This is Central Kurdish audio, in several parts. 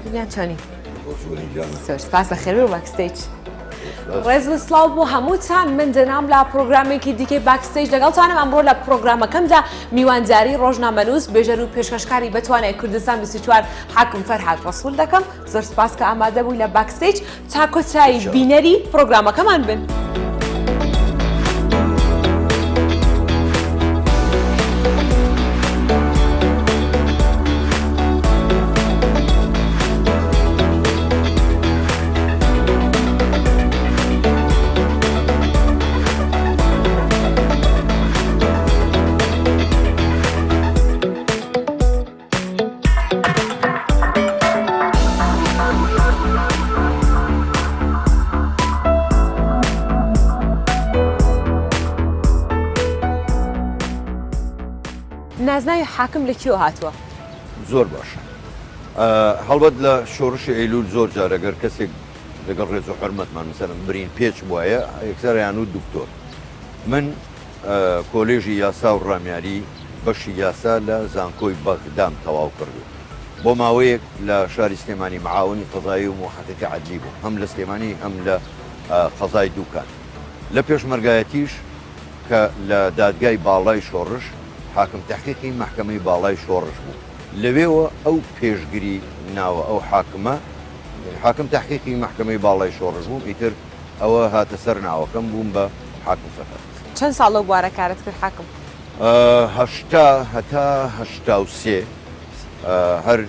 دنیان چۆنی؟ زۆر سپاس بەخێر و باکستیج. ڕێز سلااو بۆ هەمووتان من دەنام لە پرۆگرامێکی دیکەی باکستیج لەگەڵتانم ئەمڕۆ لە پرۆگرامەکەمدا میوانجاری ڕۆژنامەنووس بێژەر و پێشکەشکاری بەتوانای کوردستان 24 حاکم فەرهاد ڕەسوول دەکەم زۆر سپاس کە ئامادە بووی لە باکستیج تا کۆتایی بینەری پرۆگرامەکەمان بن. نازناوی حاکم لە کیۆ هاتووە؟ زۆر باشە. هەڵبەت لە شۆڕشی ئەیلول زۆر جارەگەر کەسێک لەگەڵ ڕێز و حرمەتمان مثلەن برین پێچ وایە یەکسەریان و دکتۆر. من کۆلێژی یاسا و ڕامیاری بەشی یاسا لە زانکۆی بەغدام تەواو کردو. بۆ ماوەیەک لە شاری سلێمانی معاونی قەزایی و محققی عەدلی بوو. هەم لە سلێمانی هەم لە قەزای دووکان. لە پێشمەرگایەتیش کە لە دادگای باڵای شۆڕش حاکم تحقیقی محکمەی باڵای شۆڕش بوو. لەوێەوە ئەو پێشگیری ناوە ئەو حاکمە حاکم تحقیقی محکمەی باڵای شۆڕش بوو ئیتر ئەوە هاتە سەر ناوەکەم بووم بە حاکم فەرهاد. چەند ساڵ لەو بوارە کارت کرد حاکم؟ هەتا هەشتا و سێ هەر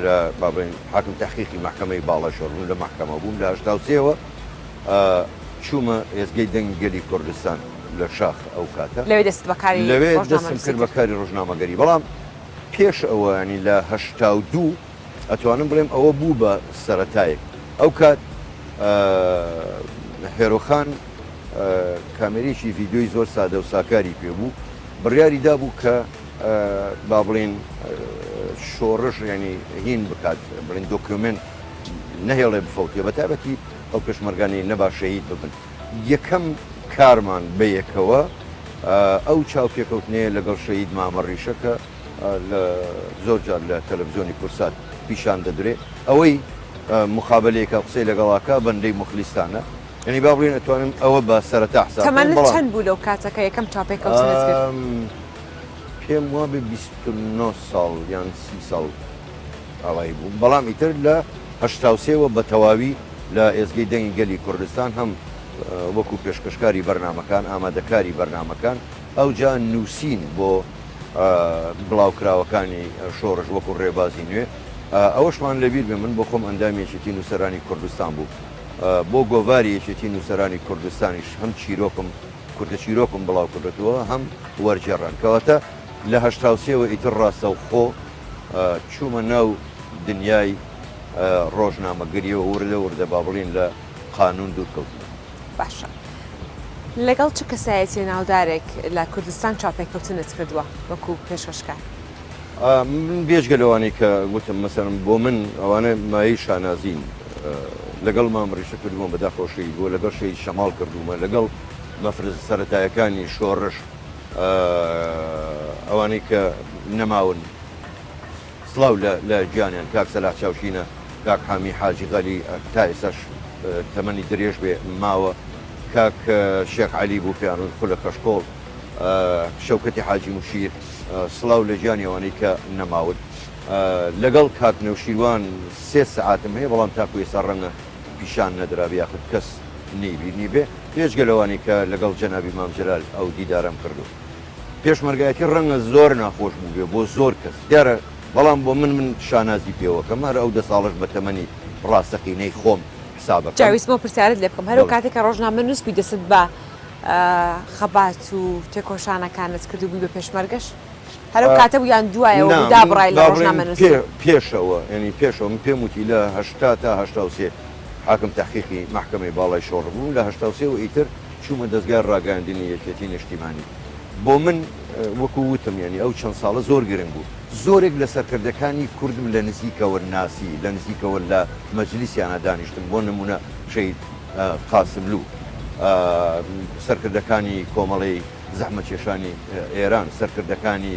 لە بابین حاکم تحقیقی محکمەی باڵای شۆڕش بووم لە محکمە بووم لە هەشتا و سێوە چوومە ئێزگەی دەنگی گەلی کوردستان لە شاخ ئەو کاتە لەوێ دەست بەکاری لەوێ دەستم کرد بەکاری ڕۆژنامەگەری بەڵام پێش ئەوەنی لە هەشتا و دوو ئەتوانم بڵێم ئەوە بوو بە سەرەتایەک ئەو کات هێرۆخان کامێرێکی ڤیددیۆی زۆر سادە و ساکاری پێبوو بڕیاری دابوو کە با بڵێن شۆڕش ینی هین بکات بڵێن دۆکیومنت نەهێڵێ بفەوتێ بە تایبەتی ئەو پێشمەرگانی نەبا شەهید ببن. یەکەم کارمان بەیەکەوە ئەو چاوپێکەوتنەیە لەگەڵ شەهید مامە ڕیشەکە لە زۆر جار لە تەلەڤیزیۆنی کورسات پیشان دەدرێ ئەوەی مخابلەیەکە قسەی لەگەڵاکە بەندەی مخلیستانە یعنی با بڵێن ئەتوانم ئەوە بە سەرەتا حساب تەمەنت چەند بوو لەو کاتەکە یەکەم چاوپێکەوتنت کرد؟ پێم وابێ 29 ساڵ یان 30 ساڵ ئاوایی بوو بەڵام ئیتر لە هەشتا و سێوە بە تەواوی لە ئێزگەی دەنگی گەلی کوردستان هەم وەکو پێشکەشکاری بەرنمەکان ئامادەکاری بەرنمەکان ئەو جا نووسین بۆ بڵاوکراوەکانی شۆڕش وەکو ڕێبازی نوێ ئەوەشمان لەبیر بێ من بۆ خۆم ئەندامی یەکێتی نووسەرانی کوردستان بوو بۆ گۆڤاری یەکێتی نووسەرانی کوردستانیش هەم چیرۆکم کوردە چیرۆکم بڵاو کردێتەوە هەم وەرجێڕان کەواتە لە هەشتا و سێوە ئیتر ڕاستە و خۆ چوومە ناو دنیای ڕۆژنامەگەریەوە وردە وردە با بڵین لە قانون دوورکەوتن. باشە لەگەڵ چ کەسایەتی ناودارێک لە کوردستان چاپێککەوتنت کردووە وەکو پێشکەشکار؟ من بێژگە لەوانەی کە گوتم مەسەرم بۆ من ئەوانە مایی شانازین لەگەڵ مامڕیشە کردووە بەداخۆشی بۆ لەگەڵ شەی شەماڵ کردومە لەگەڵ مەفرز سەرەتایەکانی شۆڕش ئەوانەی کە نەماون سڵاو لە گیانیان کاک سەلاح چاوشینە کاک حامی حاجی غەلی تا ئێستاش تەمەنی درێژ بێ ماوە کاک شێخ عەلی بوو پیانون خولە کەشکۆڵ شەوکەتی حاجی موشیر سڵاو لە گیانیەوانەی کە نەماون لەگەڵ کاک نەوشیروان 3 سەعاتم هەیە بەڵام تاکو ئێستا ڕەنگە پیشان نەدرابێ یاخود کەس نەیبینی بێ پێشگەلەوانی کە لەگەڵ جەنابی مام جەلال ئەو دیدارم کردو پێشمەرگایەتی ڕەنگە زۆر ناخۆش بوو بێ بۆ زۆر کەس دیارە بەڵام بۆ من شانازی پێوەکەم هەر ئەو 10 ساڵش بە تەمەنی ڕاستەقینەی خۆم حسابەکەم. جاویستمەوە پرسیارت لێ بکەم هەرو کاتێک کە ڕۆژنامەنووس بووی دەست بە خەبات و تێکۆشانەکانت کردو بووی بە پێشمەرگەش هەرو کاتە بوو یان دوایەوە دابڕای لە ڕۆژنامەنووس پێشەوە ینی پێشەوە من پێم وتی لە 80 تا 83 حاکم تحقیقی محکمەی باڵای شۆڕ بوو لە 83 ئیتر چوومە دەستگای ڕاگەاندنی یەکێتی نیشتیمانی بۆ من وەکو وتم ینی ئەو چەند ساڵە زۆر گرنگ بوو زۆرێک لە سەرکردەکانی کوردم لە نزیکەوە ناسی لە نزیکەوە لە مەجلیسیانە دانیشتم بۆ نمونە شەید قاسملوو سەرکردەکانی کۆمەڵی زەحمەتکێشانی ئێران سەرکردەکانی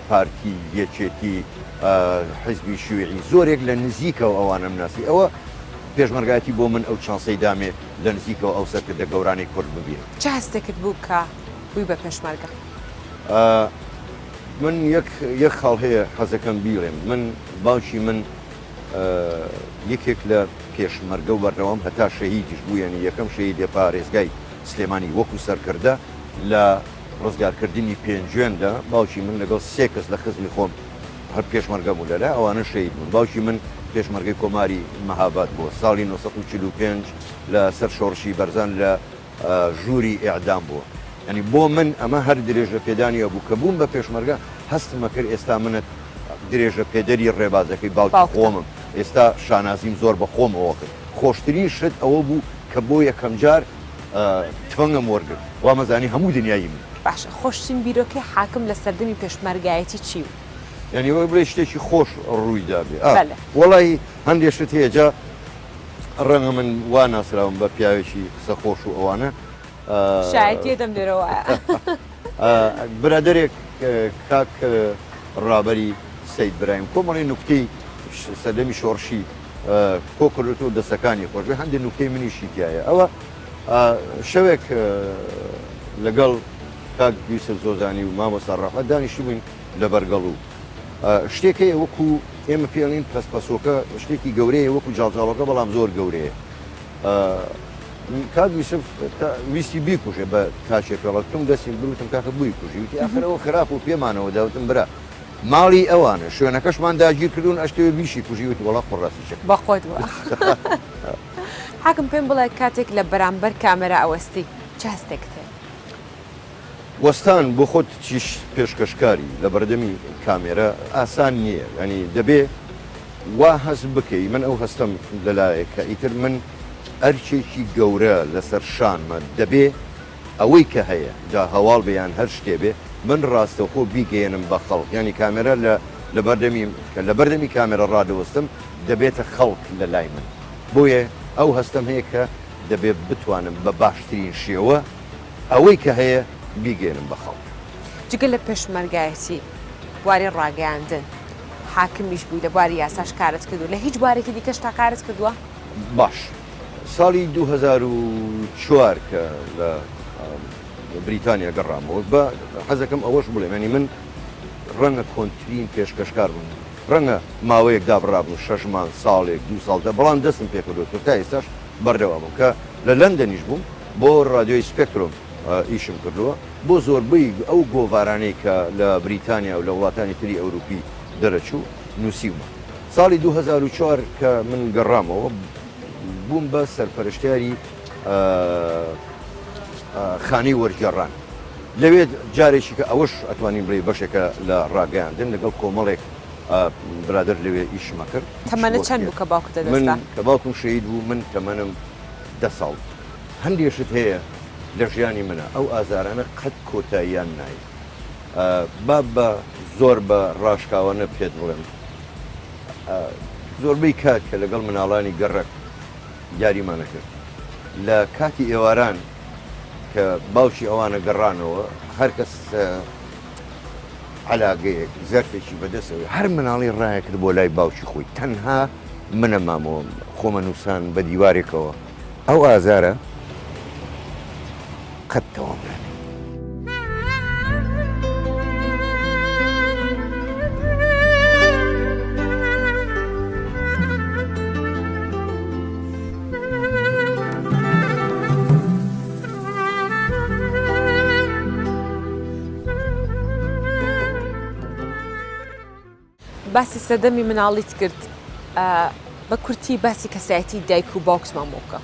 پارتی یەکێتی حیزبی شوێعی زۆرێک لە نزیکەوە ئەوانم ناسی ئەوە پێشمەرگایەتی بۆ من ئەو چانسەی دامێ لە نزیکەوە ئەو سەرکردە گەورانی کورد ببینم. چه هەستێکت بوو کە بووی بە پێشمەرگە؟ من یەک خاڵ هەیە حەزەکەم بیڵێم. من باوکی من یەکێک لە پێشمەرگە و بەردەوام هەتا شەهیدیش بوو، یعنی یەکەم شەهیدێ پارێزگای سلێمانی وەکو سەرکردە لە ڕزگارکردنی پێنجوێندا. باوکی من لەگەڵ سێ کەس لە خزمی خۆم هەر پێشمەرگە بوو لەلا ئەوانە شەهید بوون. باوکی من پێشمەرگەی کۆماری مەهاباد بووە ساڵی 1945 لە سەر شۆڕشی بەرزان لە ژووری ئیعدام بووە. ینی بۆ من ئەمە هەر درێژە پێدانیە بوو کە بووم بە پێشمەرگە هەستمە کرد ئێستا منت درێژە پێدەری ڕێبازەکەی باوکی خۆمم ئێستا شانازیم زۆر بە خۆمەوە کرد. خۆشترین شت ئەوە بوو کە بۆ یەکەم جار تفەنگم وەرگرت وا مەزانی هەموو دنیایی من. باشە خۆشترین بیرۆکەی حاکم لە سەردەمی پێشمەرگایەتی چی بوو؟ ینی ئەوە بڵێ شتێکی خۆش ڕوویدا بێ. وەڵی هەندێک شت هەیە جا ڕەنگە من وا ناسراوم بە پیاوێکی قسە خۆش و ئەوانە شاید یەدەم لێرەوە برادێک کاک ڕابەری سەید برایم کۆمەڵی نوکتەی سەردەمی شۆڕشی کۆکردێت و دەستەکانی خۆش هەندێک نوکتەی منیشی تایە. ئەوە شەوێک لەگەڵ کاک یوسف زۆزانی و مامۆستا ڕەحمەت دانیشتی بووین لە بەرگەڵ و شتێکەیە وەکو ئێمە پێڵین پەسپەسۆکە شتێکی گەورەیە وەکو جاڵجاڵەکە بەڵام زۆر گەورەیە. کاک یوسف ویستی بیکوژێ بە تاچێکەڵەتم دەستی بروتم کاکە بووی کوژی وتی ئاخرەوە خراپ و پێمانەوە داوتم برا ماڵی ئەوانە شوێنەکەشمان داگیر کردوون ئەشتەوە بیشی کوژی وتی وەڵا خۆڕاستی چەک بەخۆت بووە. حاکم پێم بڵێ کاتێک لە بەرامبەر کامێرا ئەوەستی چه هەستێکت هەیە؟ وەستان بۆ خۆت چیش پێشکەشکاری لە بەردەمی کامێرە ئاسان نییە، ینی دەبێ وا هەست بکەی. من ئەو هەستم لەلایەکە ئیتر من ئەرچێکی گەورە لەسەر شانمە دەبێ ئەوەی کە هەیە جا هەواڵ بەیان هەر شتێ بێ من ڕاستەوخۆ بیگەێنم بە خەڵک، ینی کامێرە لە بەردەمی کامێرە ڕادەوەستم دەبێتە خەڵک لە لای من. بۆیە ئەو هەستم هەیە کە دەبێت بتوانم بە باشترین شێوە ئەوەی کە هەیە بیگەێنم بە خەڵک. جگە لە پێشمەرگایەتی بواری ڕاگەیاندن حاکمیش بووی لە بواری یاساش کارت کردو، لە هیچ بوارێکی دیکەش تا کارت کردووە؟ باش ساڵی 2004 کە لە بریتانیا گەڕامەوە بە حەزەکەم ئەوەش بڵێم، ینی من ڕەنگە کۆنتترین پێشکەشکار بوون، ڕەنگە ماوەیەک دابڕابوو 6 مانگ ساڵێک 2 ساڵدا بەڵام دەستم پێکردوە تا ئێستاش بەردەوا بووم کە لە لەندەنیش بووم بۆ ڕادیۆی سپێکترۆم ئیشم کردووە بۆ زۆربەی ئەو گۆڤارانەی کە لە بریتانیا و لە وڵاتانی تری ئەوروپی دەرەچوو نووسیومە. ساڵی 2004 کە من گەڕامەوە بووم بە سەرپەرشتیاری خانەی وەرگێڕان. لەوێ جارێکی کە ئەوەش ئەتوانین بڵێ بەشێکە لە ڕاگەیاندن لەگەڵ کۆمەڵێک برادر لەوێ ئیشمە کرد. تەمەنە چەند بوو کە باوکت دەستا؟ من کە باوکم شەهید بوو من تەمەنم 10 ساڵ. هەندێشت هەیە لە ژیانی منە ئەو ئازارانە قەت کۆتاییان نایە. با بە زۆر بە ڕاشکاوانە پێت بڵێم زۆربەی کات کە لەگەڵ مناڵانی گەڕک یاریمانە کرد لە کاتی ئێواران کە باوکی ئەوانە گەڕانەوە هەر کەس عەلاقەیەک زەرفێکی بەدەستەوە هەر مناڵی ڕایە کرد بۆ لای باوکی خۆی تەنها منە مامەوە خۆمە نووسان بە دیوارێکەوە ئەو ئازارە قەت تەواو نابێت. باسی سەردەمی مناڵیت کرد بە کورتی باسی کەسایەتی دایک و باوکسمان بۆکە.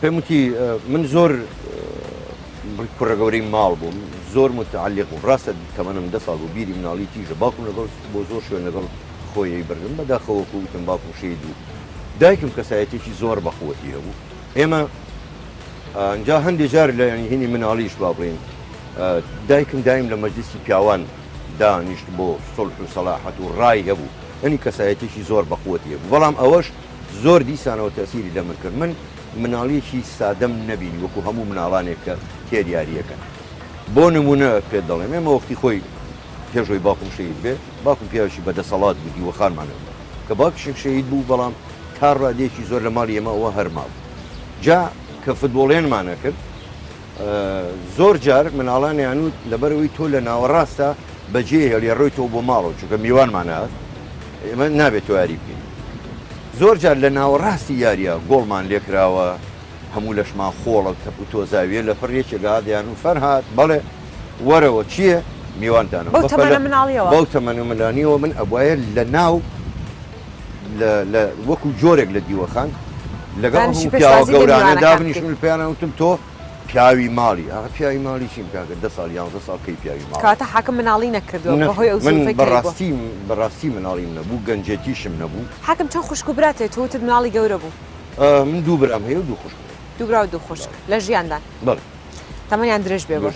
پێم وتی من زۆر کوڕە گەورەی ماڵ بووم زۆر متعلق بووم ڕاستە تەمەنم 10 ساڵ بوو بیری مناڵی تیژە باوکم لەگەڵ بۆ زۆر شوێن لەگەڵ خۆی بردم بەداخەوەکو وتم باوکم شەهید بوو. دایکم کەسایەتێکی زۆر بەخۆەتی هەبوو. ئێمە ئەنجا هەندێک جار لە ینی هینی مناڵیش با بڵێن دایکم دایم لە مەجلیسی پیاوان دانیشت بۆ سڵح و سەلاحەت و ڕای هەبوو، ئەنی کەسایەتێکی زۆر بەخۆەتی هەبوو. بەڵام ئەوەش زۆر دیسانەوە تەسیری لە من کرد. من مناڵیەکی سادەم نەبینی وەکو هەموو مناڵانێک کە تێریاریەکەن. بۆ نمونە پێت دەڵێم ئێمە وەختی خۆی پێشەوەی باوکم شەید بێ باوکم پیاوێکی بەدەسەڵات بوو دیوەخانمانەوە کە باوکیشم شەید بوو بەڵام تا ڕادێکی زۆر لە ماڵی ئێمە ئەوە هەرماڵ جا کە فوتبۆڵێنمانە کرد زۆر جار مناڵان یانوت لەبەرەوەی تۆ لە ناوەڕاستە بەجێ هێڵێڕۆیتەوە بۆ ماڵەوە چونکە میوانمانات ئێمە نابێت تۆ یاری بکەین زۆر جار لە ناوەڕاستی یاریە گۆڵمان لێکراوە هەموو لەشمان خۆڵە تەپ و تۆزاویە لە فڕێکێکا دیان و فەرهات بەڵێ وەرەوە چییە میوانتانە بەو تەمەنە مناڵیەوە بەو تەمەنە مەلانیەوە من ئەبواە لە ناو وەکو جۆرێک لە دیوەخان لەگەڵ پیاوە گەورانە دابنیشم پێیانە وتم تۆ پیاوی ماڵی پیاوی ماڵی چیم کاکە 10 ساڵ 11 ساڵ کەی پیاوی ماڵ کاتە حاکم مناڵی نەکردووە بەهۆی ئەو من بەڕاستی مناڵیم نەبوو گەنجێتیشم نەبوو حاکم چەند خوشک و براتێت تۆتت مناڵی گەورە بوو من دوو برام هەیە و دوو خوشک دوو برا و دوو خوشک لە ژیاندان بەڵێ تەمەنیان درێژ بێ بۆ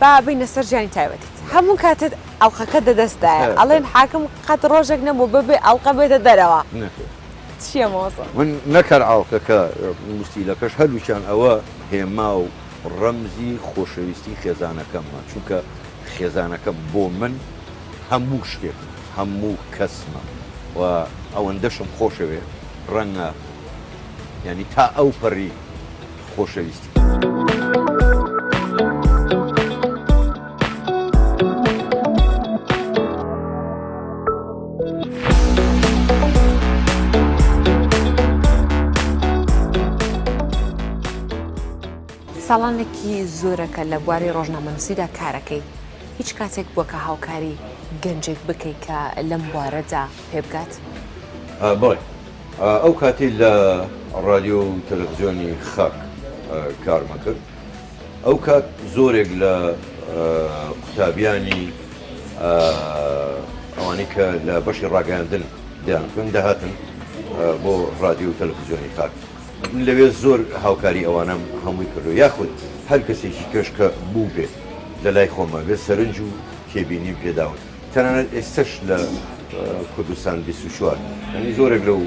با بینە سەر ژیانی تایبەتیت هەموو کاتت ئەڵقەکە دەدەستایە ئەڵێن حاکم قەت ڕۆژێک نەبوو ببێ ئەڵقە بێتە دەرەوە چییە مۆزە من نەکەر ئاڵقەکە موستیلەکەش هەلووچان ئەوە هێما و ڕەمزی خۆشەویستی خێزانەکەممە چونکە خێزانەکە بۆ من هەموو شتێک هەموو کەسمە و ئەوەندەشم خۆشەوێ ڕەنگە ینی تا ئەو پەڕی خۆشەویستی ساڵانێکی زۆرەکە لە بواری ڕۆژنامەنووسیدا کارەکەی هیچ کاتێک بووە کە هاوکاری گەنجێک بکەیت کە لەم بوارەدا پێ بگات؟ بڵێ ئەو کاتی لە ڕادیۆ و تەلەڤیزیۆنی خاک کارمە کرد ئەو کات زۆرێک لە قوتابیانی ئەوانەی کە لە بەشی ڕاگەاندن دەیانکەن دەهاتن بۆ ڕادیۆ و تەلەڤیزیۆنی خاک لەوێ زۆر هاوکاری ئەوانم هەمووی کردو یاخود هەر کەسێکی کەشکە بوو بێت لە لای خۆمە بێت سەرنج و تێبینی پێداون تەنانەت ئێستش لە کوردستان 24 ئەنی زۆرێک لەو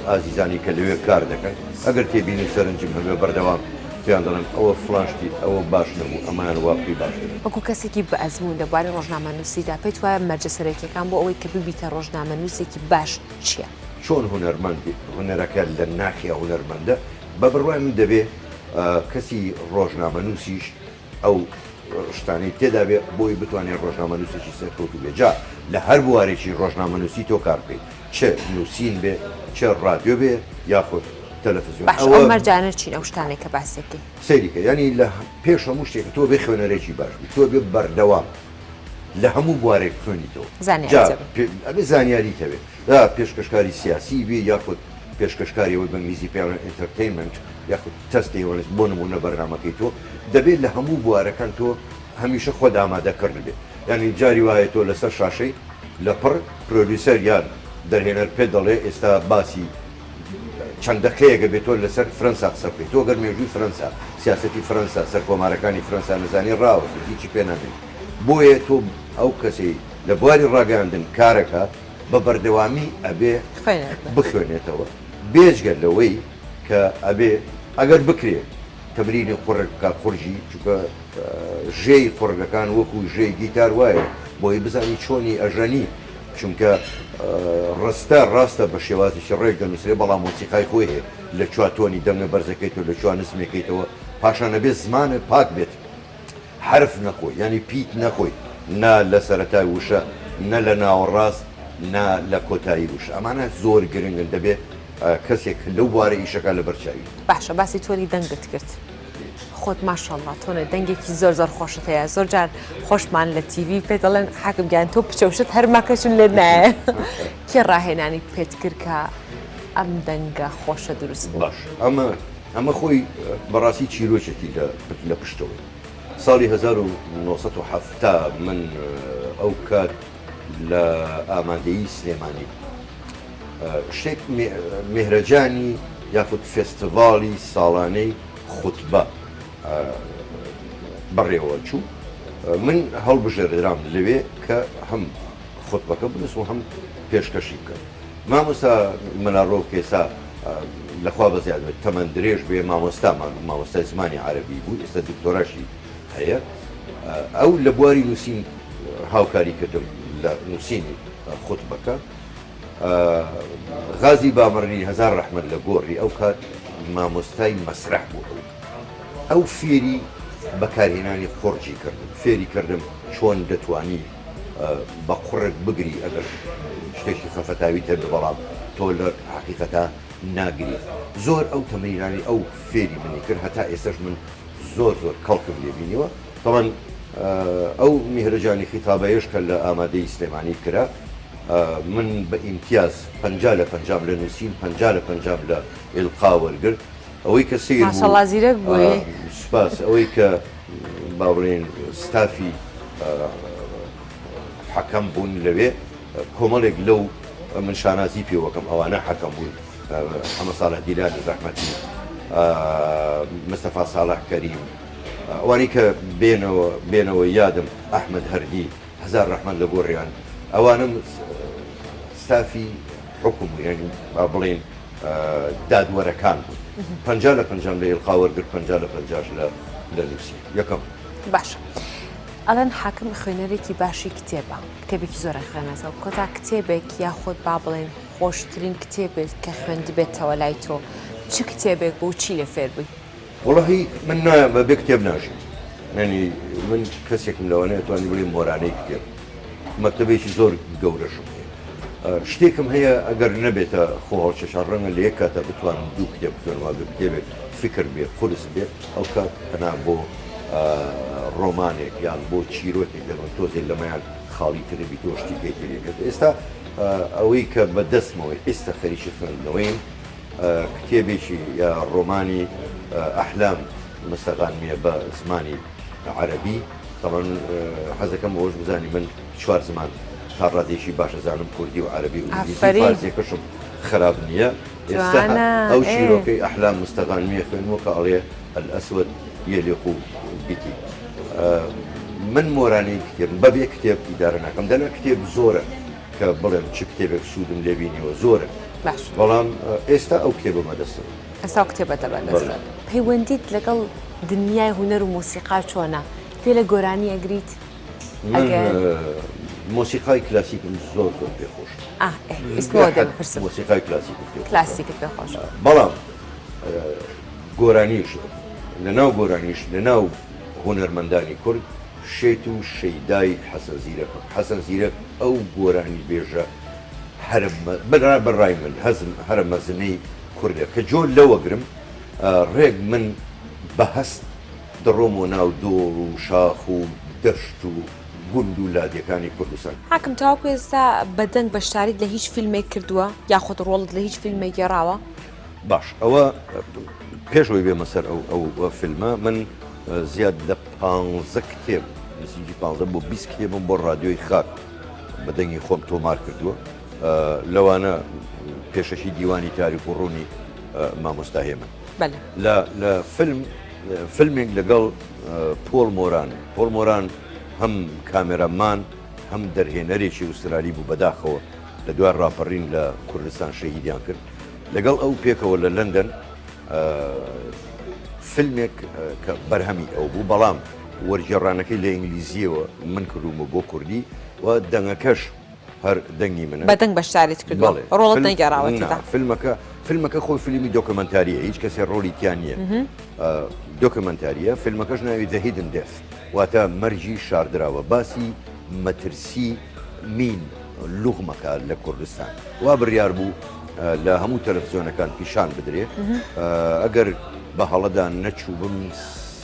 ئازیزانی کە لەوێ کار دەکەن ئەگەر تێبینی سەرنجم هەبێ بەردەوام پێیان دەڵێن ئەوە فڵانشتی ئەوە باش نەبوو ئەمان واقعی باش وەکو کەسێکی بە ئەزمون دەبارەی ڕۆژنامەنووسیدا پێیت وایە مەرجەسەرەکیەکان بۆ ئەوەی کە ببیتە ڕۆژنامەنووسێکی باش چییە؟ چۆن هوەرمەندی هوەرەکە لە ناخیا هوەرمەندە بە بڕوای من دەبێ کەسی ڕۆژنامەنووسیش ئەو شتانی تێدا بێ بۆی بتوانێت ڕۆژنامەنووسێکی سەرکەوتو بێ جا لە هەر بوارێکی ڕۆژنامەنووسی تۆ کار بکەیت چه نووسین بێ چه ڕادیۆ بێ یاخود تەلەڤیزیۆن ئەوە مەرجانە چین ئەو شتانێک کە باسێکی سەیریکە ینی لە پێش هەموو شتێک تۆ بێ خوێنەرێکی باش تۆ بێ بەردەوام لە هەموو بوارێک خوێنیتەوە ئەبێ زانیاری هەبێت پێشکەشکاری سیاسی بێ یاخود پێشکەشکاریەوەی بەنگلیزی پێیان ئینتەرتەینمنت یاخود تەستێوەست بۆ نمونە بەرنامەکەی تۆ دەبێت لە هەموو بوارەکان تۆ هەمیشە خۆ ئامادەکرد بێت ینی جاری وایە تۆ لەسەر شاشەی لە پڕ پرۆدیوسەر یان دەرهێنەر پێ دەڵێ ئێستا باسی چەند دقەیەکە بێت تۆ لەسەر فەرەنسا قسە بکەیت تۆ گەر مێژووی فەرەنسا سیاسەتی فەرەنسا سەر کۆمارەکانی فەرەنسا نەزانی ڕاوەستی هیچی پێ نابێت بۆیە تۆ ئەو کەسی لە بواری ڕاگەاندن کارەکە بە بەردەوامی ئەبێ بخوێنێتەوە بێجگە لەوەی کە ئەبێ ئەگەر بکرێت تەمرینی قوڕەکە قورژی چونکە ژێی قوڕەکان وەکو ژێی گیتار وایە بۆی بزانی چۆنی ئەژەنی چونکە ڕاستە بە شێوازیی ڕێک دەنووسێ بەڵام مۆسیقای خۆی هەیە لە چواتۆنی دەنگە بەرزەکەیتەوە لە چوان نسمێکیتەوە پاشانە بێت زمانە پاک بێت حرف نەخۆی ینی پیت نەخۆی نا لە سەرەتای وشە نە لە ناوەڕاست نا لە کۆتایی وشە ئەمانە زۆر گرنگن دەبێت کەسێک لەو بوارە ئیشەکە لە بەرچاوی باشە باسی تۆری دەنگت کرد خۆت ماشەڵڵا تۆنە دەنگێکی زۆر زۆر خۆشت هەیە زۆر جار خۆشمان لە تیڤی پێ دەڵێن حاکم گیان تۆ پچەوشت هەرماکەشن لێ نایە کێ ڕاهێنانی پێت کرد کە ئەم دەنگە خۆشە دروست باش ئەمە خۆی بەڕاستی چیرۆکێکی لە پشتەوەی ساڵی 1970 من ئەو کات لە ئامادەیی سلێمانی شتێک مێهرەجانی یاخود فێستیڤاڵی ساڵانەی خوتبە بەڕێوە چوو من هەڵبژێردرام لەوێ کە هەم خوتبەکە بنووس و هەم پێشکەشی بکەم مامۆستا مناڕۆ کێسا لەخوا بەزیاد تەمەند درێژ بێ مامۆستامان مامۆستای زمانی عەرەبی بوو ئێستا دکتۆراشی هەیە ئەو لە بواری نووسین هاوکاری کردم لە نووسینی خوتبەکە غازی بامەڕنی هەزار ڕەحمەت لە گۆڕی ئەو کات مامۆستای مەسرح بوو ئەو فێری بەکارهێنانی خۆرجی کردم فێری کردم چۆن دەتوانی بە قوڕێک بگری ئەگەر شتێکی خەفەتاوی تێ بەڵام تۆ لە حقیقەتا ناگری زۆر ئەو تەمەینانی ئەو فێری منی کرد هەتا ئێستش من زۆر کەڵکم لێبینیوە طبعا ئەو میهرەجانی خیتابەیەش کە لە ئامادەی سلێمانی کرا من بە ئیمتیاز 50 لە نووسین 50 لە ئێلقا وەرگرت ئەوەی کە سیر ماشەڵڵا زیرەک بووی سوپاس ئەوەی کە باڵێن ستافی حەکەم بوون لەوێ کۆمەڵێک لەو من شانازی پێوەکەم ئەوانە حەکەم بوون ئەمە ساڵح دیلان ڕەحمەتی مستەفا ساڵح کەریم ئەوانی کە بێنەوە یادم ئەحمەد هەردی هەزار ڕەحمەت لە گۆڕیان ئەوانم ستافی حکم بوو یعنی با بڵێن دادوەرەکان بوون 50 لە ئێلقا وەرگرت 50 لە نووسی یەکەم باش ئەڵەن حاکم خوێنەرێکی باشی کتێبە کتێبێکی زۆر خوێنەسەوە کۆتا کتێبێک یاخۆت با بڵێن خۆشترین کتێبێت کە خوێندی بێتەوە لای تۆ چ کتێبێک بۆ چی لە فێر بووی وڵی من نایە بە بێ کتێب ناژیم ینی من کەسێکم لەوانەیە توانی بڵێ مۆرانەی کتێب مەکتەبێکی زۆر گەورەشم شتێکم هەیە ئەگەر نەبێتە خۆ هەڵچەشان ڕەنگە لە یەک کاتە بتوانم دوو کتێب بخوێنەوە بە کتێبێک فکر بێ قورس بێت ئەو کات هەنا بۆ ڕۆمانێک یان بۆ چیرۆکێک دەبن تۆزێک لەمەیان خاڵی تربی تۆ شتی پێکرێت ئێستا ئەوەی کە بەدەستمەوەی ئێستا خەریکی خوێندنەوەین کتێبێکی یا ڕۆمانی ئەحلام مستەغانمیە بە زمانی عەرەبی طبعا حەزەکەم ئەوەش بزانی من 4 زمان تا ڕادێکی باشە زانم کوردی و عەرەبی و ئینگلیزی فارسیەکەشم خراپ نییە ئێستا ئەو شیرۆکەی ئەحلام مستەغانمیە خوێنەوە کە ئەڵێ الئەسود یەلیق بکی من مۆرانەی کتێب بەبێ کتێب ئیدارە ناکەم دەنا کتێب زۆرە کە بڵێم چ کتێبێک سوودم لێبینیەوە زۆرە بەڵام ئێستا ئەو کتێبە مەدەستم ئەستا کتێبەتە بەدەستە پەیوەندیت لەگەڵ دنیای هونەر و مۆسیقا چۆنە پێ لە گۆرانی ئەگریت مۆسیقای کلاسیکم زۆر پێخۆش مۆسیقای کلاسیکت پێخۆش بەڵام گۆرانیش لەناو گۆرانیش لەناو هونەرمەندانی کورد شێت و شەیدای حەسەن زیرەکە حەسەن زیرەک ئەو گۆرانی بێژە بەڕای من هەرە مەزنەی کوردە کە جۆ لەوەگرم ڕێک من بە هەست دڕۆم و ناو دۆڵ و شاخ و دەشت و گوند و لادیەکانی کوردستان حاکم تاواکو ئێستا بەدەنگ بەشداریت لە هیچ فیلمێک کردووە یاخۆت ڕۆڵت لە هیچ فیلمێک گێڕاوە باش ئەوە پێشەوەی بێمە سەر ئەو فیلمە من زیاد لە 15 کتێب نزیکی 15 بۆ 20 کتێبم بۆ ڕادیۆی خاک بەدەنگی خۆم تۆمار کردووە لەوانە پێشەشی دیوانی تاریک و ڕوونی مامۆستا هێمن لە فیلمێک لەگەڵ پۆڵ مۆران هەم کامێرەمان هەم دەرهێنەرێکی ئوسترالی بوو بەداخەوە لە دوای ڕاپەڕین لە کوردستان شەهیدیان کرد لەگەڵ ئەو پێکەوە لە لەندەن فیلمێک کە بەرهەمی ئەو بوو بەڵام وەرگێڕانەکەی لە ئینگلیزیەوە من کردومە بۆ کوردی و دەنگەکەش هەر دەنگی منە بەدەنگ بەشداریت کردووە ڕۆڵت نەگەڕاوەتدا فیلمەکە خۆی فیلمی دۆکمەنتاریە هیچ کەسێ ڕۆڵی تیان نییە دۆکمەنتاریە فیلمەکەش ناوی The Hidden Death واتە مەرجی شاردراوە باسی مەترسی مین لوغمەکە لە کوردستان وا بڕیار بوو لە هەموو تەلەڤیزیۆنەکان پیشان بدرێ ئەگەر بە هەڵەدا نەچوو بم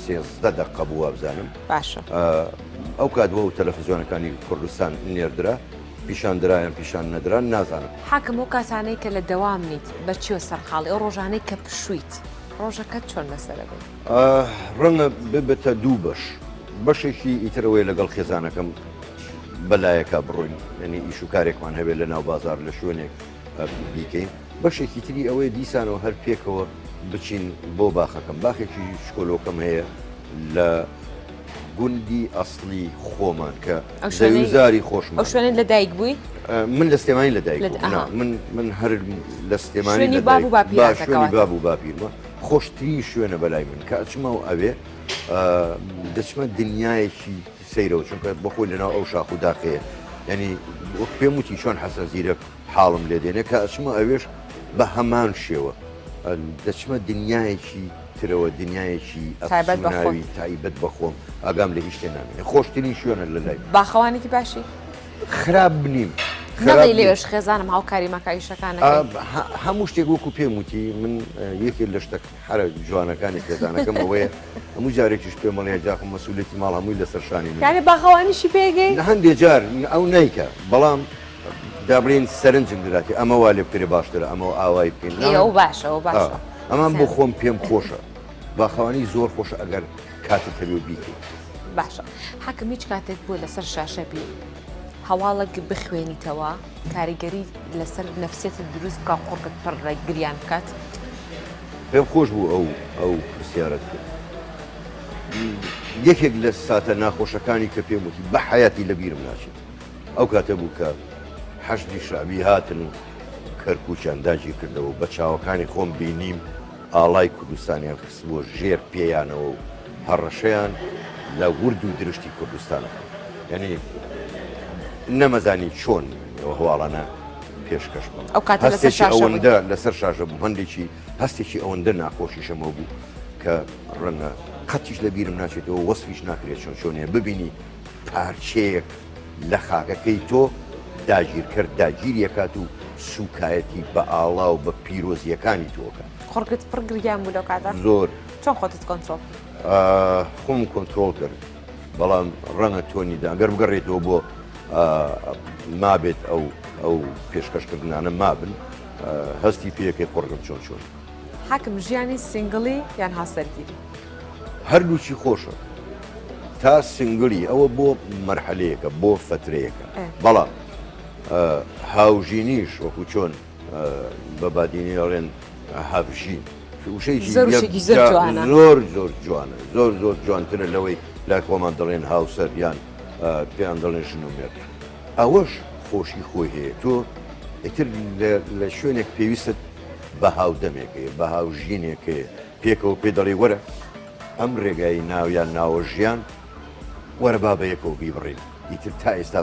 13 دقە بوو بزانم باشە ئەو کاتەوە و تەلەڤیزیۆنەکانی کوردستان نێردرا پیشاندرایان پیشان نەدران نازانم حاکم ئەو کاتانەی کە لە دەوام نیت بەچیوە سەرخاڵی ئەو ڕۆژانەی کە پشویت ڕۆژەکەت چۆن لەسەرە بێت ڕەنگە ببێتە دوو بەشێکی ئیترەوەی لەگەڵ خێزانەکەم بەلایەکە بڕۆین ینی ئیش و کارێکمان هەبێت لە ناو بازار لە شوێنێک بیکەین بەشێکی تری ئەوەی دیسانەوە هەر پێکەوە بچین بۆ باخەکەم باخێکی شکۆلۆکەم هەیە لە گوندی ئەسڵی خۆمان کە زەویزاری خۆشمان ئەو شوێنێت لە دایک بووی من لە سلێمانی لە دایک من هەر لە سلێمانی شوێنی باب و باپیرمە خۆشترین شوێنە بەلای من کە ئەچمە و ئەوێ دەچمە دنیایەکی سەیرەوە چونکە بەخۆی لەناو ئەو شاخ و داخەیە ینی پێم وتی چۆن حەسەن زیرەک حاڵم لێ دێنێ کە ئەچمە ئەوێش بە هەمان شێوە دەچمە دنیایەکی ترەوە دنیایەکی ئەفسوناوی تایبەت بەخۆم ئاگام لە هیچ شتێ نامێنێ خۆشترین شوێنە لە لای باخەوانێکی باشی خراپ بنیم نەڵێ لێش خێزانم هاوکاری مەکایشەکانەکەی هەموو شتێک وەکو پێم وتی من یەکێک لە شتە حرە جوانەکانی خێزانەکەم ئەوەیە هەموو جارێکیش پێم مەڵێ جاخم مەسئولێتی ماڵ هەمووی لەسەر شانی من یعنی باخەوانیشی پێگەی هەندێک جار ئەو نیکە بەڵام دابرین سەرنجم دراتی ئەمە وا لێ بکرێ باشترە ئەمە ئاوای بکەین ئەو باشە ئەو باشە ئەمان بۆ خۆم پێم خۆشە باخەوانی زۆر خۆشە ئەگەر کاتت هەبێ بیکەیت باشە حەکم هیچ کاتێک بووە لەسەر شاشە بی هەواڵک بخوێنیتەوە کاریگەری لەسەر نەفسێتت دروست بکە قۆڕکت پڕ گریان بکات پێم خۆش بوو ئەو پرسیارەت کرد یەکێک لە ساتە ناخۆشەکانی کە پێم وتی بە حیاتی لە بیرم ناچێت ئەو کاتە بوو کە حەشدی شعبی هاتن و کەرکووچیان داگیر کردەوە بە چاوەکانی خۆم بینیم ئاڵای کوردستانیان خست بۆ ژێر پێیانەوە و هەڕەشەیان لە ورد و درشتی کوردستانە یعنی نەمەزانی چۆن ئەوە هەواڵانە پێشکەش بوو ئەو کاتە ئەوەندە لەسەر شاشە بوو هەندێکی هەستێکی ئەوەندە ناخۆشیشەمە بوو کە ڕەنگە قەتیش لە بیرم ناچێتەوە وەسفیش ناکرێت چۆن چۆنێ ببینی پارچەیەک لە خاکەکەی تۆ داگیر کرد داگیریەکات و سوکایەتی بە ئاڵا و بە پیرۆزیەکانی تۆکە خۆرگت پڕ گریان بوو لەو کاتە زۆر چۆن خۆتت کۆنترۆل خۆم کۆنترۆل کرد بەڵام ڕەنگە تۆنیدا ئەگەر بگەڕێتەوە بۆ مابێت ئەو پێشکەشکردنانە مابن هەستی پێەکەی خۆڕگەم چۆن چۆن حەکم ژیانی سینگڵی یان هاوسەرگیری هەردووچی خۆشە تا سنگلی ئەوە بۆ مەرحەلەیەکە بۆ فترەیەکە بەڵام هاوژینیش وەکو چۆن بە بادینی ئەڵێن هاوژین وشەیەکی زۆر زۆر جوانە زۆر زۆر جوانترە لەوەی لای خۆمان دەڵێن هاوسەر یان پێیان دەڵێن ژن و مێرد ئەوەش خۆشی خۆی هەیە تۆ ئیتر لە شوێنێک پێویستت بە هاودەمێکەیە بە هاوژینێکەیە پێکەوە پێ دەڵێ وەرە ئەم ڕێگایی ناویان ناوە ژیان وەرە با بە یەکەوە بیبڕین ئیتر تا ئێستا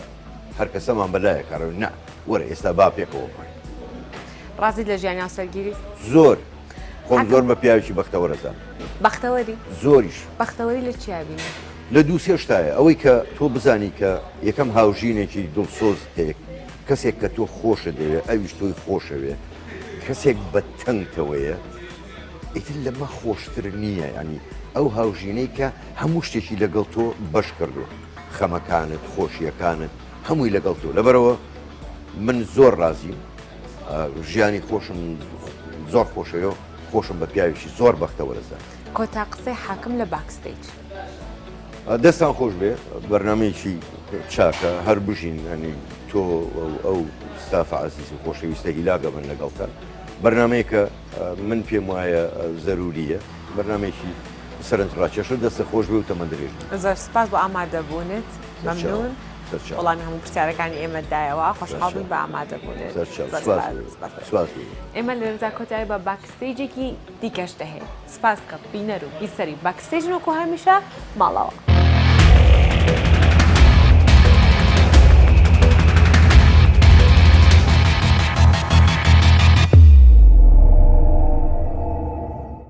هەر کەسەمان بەلایە کارەوە نا وەرە ئێستا با پێکەوە بڕین ڕازیت لە ژیانی هاوسەرگیری زۆر خۆم زۆر بە پیاوێکی بەختەوەرەزان بەختەوەری زۆریش بەختەوەری لە چیا بینی لە دوو سێ شتایە ئەوەی کە تۆ بزانی کە یەکەم هاوژینێکی دڵسۆز هەیە کەسێک کە تۆ خۆشە دەوێت ئەویش تۆی خۆشەوێ کەسێک بە تەنگتەوەیە ئیتر لەمە خۆشتر نییە ینی ئەو هاوژینەی کە هەموو شتێکی لەگەڵ تۆ بەش کردو خەمەکانت خۆشیەکانت هەمووی لەگەڵ تۆ لەبەرەوە من زۆر ڕازیم ژیانی خۆشم زۆر خۆشەوە خۆشم بە پیاوێکی زۆر بەختەوەرەزە کۆتا قسەی حاکم لە باکستیج دەستان خۆش بێ بەرنمەیەکی چاکە هەر بژین ئەنی تۆ ئەو ستافە عزیز و خۆشەویستە هیلاگە بن لەگەڵتان بەرنمەیە کە من پێم وایە زەروریە بەرنمێکی سەرنجڕاکێشە دەستە خۆش بێ و تەمە درێژ زۆر سپاس بۆ ئامادەبوونت مەمنون وەڵامی هەموو پرسیارەکانی ئێمەدایەوە خۆشحاڵ بووین بە ئامادەبوونت ئێمە لە ڕێزا کۆتایی بە باکستیجێکی دیکەش دەهەیە سپاس کە بینەر و بیسەری باکستیج وەکو هەمیشە ماڵەوە